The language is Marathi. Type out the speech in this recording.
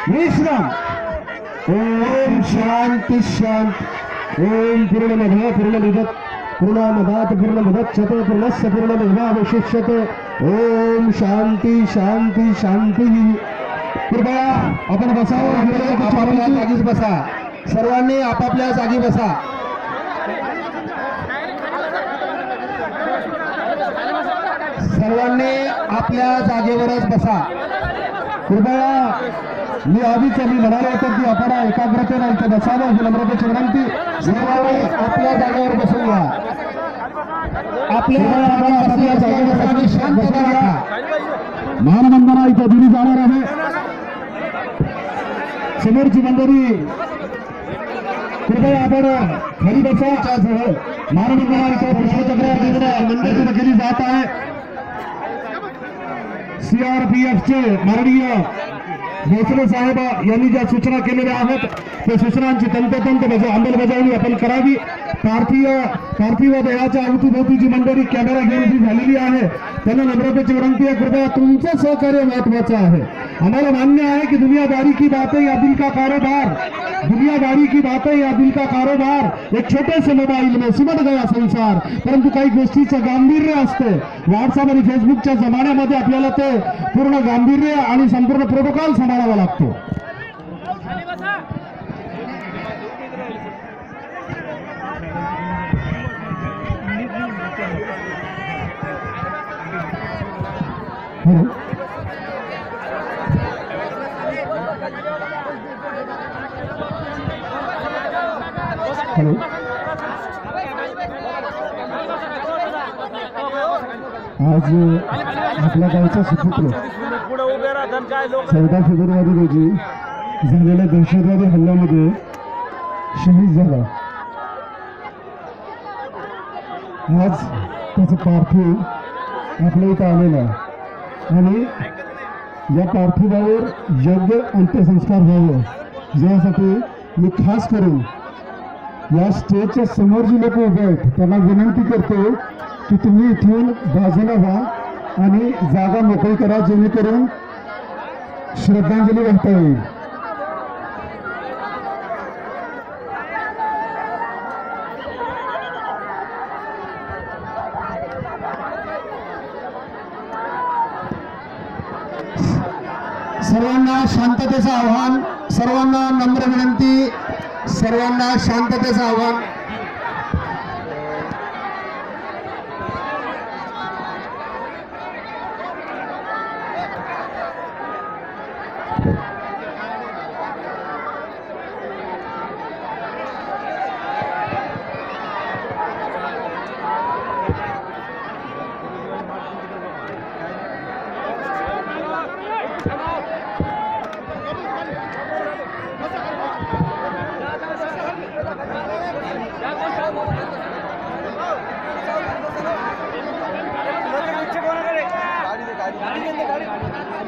विश्राम। ओम शांति शांति। ओम पूर्णमदः पूर्णमिदं पूर्णमादाय पूर्णमुदच्यते पूर्णस्य पूर्णमेवावशिष्यते। ओम शांति शांति शांति। कृपया आपण बसावं, आपापल्या जागीच बसा। सर्वांनी आपापल्या जागी बसा। सर्वांनी आपल्या जागेवरच बसा। कृपया मी आधीच म्हणालो होतो की आपण एकाग्रतेने इथे बसावं ही नम्रतेची विनंती। सर्वांनी आपल्या जागेवर बसून घ्या। आपल्या जागेवर शांतता राखा। मानवंदना इथे दिली जाणार आहे। समोरची मंडळी कृपया आपण खाली बसा। मानवंदना इथे पुष्पचक्र मंडळी केली जात आहे। सीआरपीएफचे माननीय भोसले साहेब यांनी ज्या सूचना केलेल्या आहेत त्या सूचनांची तंतोतंत अंमलबजावणी आपण करावी। पार्थिव देहाच्या अवतीभोवती जी मंडळी कॅमेरा घेऊन जी झालेली आहे त्यांना नम्रतेची विनंती आहे, कृपया तुमचं सहकार्य महत्वाचं आहे। आम्हाला मान्य आहे की दुनियादारी की बातें या दिल का कारोबार, दुनियादारी की बातें या दिल का कारोबार, एक छोटे से मोबाईल में सिमट गया संसार। परंतु काही गोष्टीचं गांभीर्य असते। व्हॉट्सअप आणि फेसबुकच्या जमान्यामध्ये आपल्याला ते पूर्ण गांभीर्य आणि संपूर्ण प्रोटोकॉल सांभाळावा लागतो। हॅलो आज आपल्या गावचा सुपुत्र 14 फेब्रुवारी रोजी झालेल्या दहशतवादी हल्ल्यामध्ये शहीद झाला। आज त्याचं पार्थिव आपल्या इथं आलेलं आहे आणि या पार्थिवावर योग्य अंत्यसंस्कार व्हावं यासाठी मी खास करून या स्टेजच्या समोर जी लोक उभे आहेत त्यांना विनंती करतो की तुम्ही इथून बाजूला व्हा आणि जागा मोकळी करा जेणेकरून श्रद्धांजली वाहता येईल। सर्वांना शांततेचं आव्हान, सर्वांना नम्र विनंती, सर्वांना शांततेचं आव्हान।